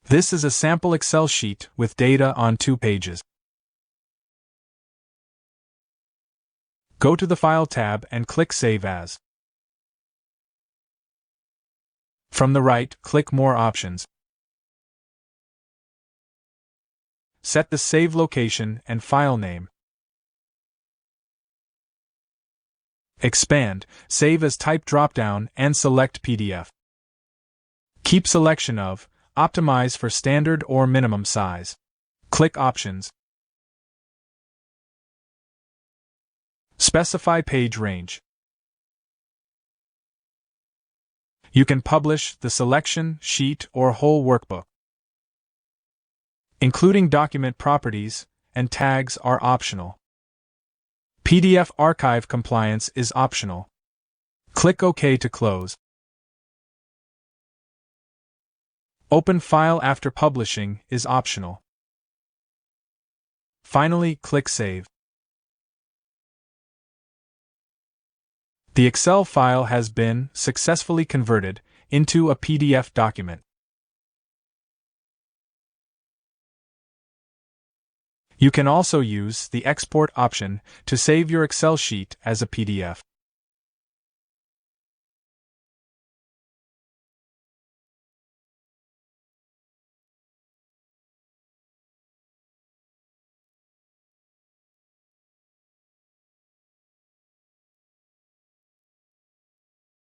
This is a sample Excel sheet with data on 2 pages. Go to the File tab and click Save As. From the right, click More Options. Set the save location and file name. Expand, Save as Type dropdown and select PDF. Keep selection of Optimize for standard or minimum size. Click Options. Specify page range. You can publish the selection, sheet, or whole workbook. Including document properties and tags are optional. PDF archive compliance is optional. Click OK to close. Open file after publishing is optional. Finally, click Save. The Excel file has been successfully converted into a PDF document. You can also use the Export option to save your Excel sheet as a PDF.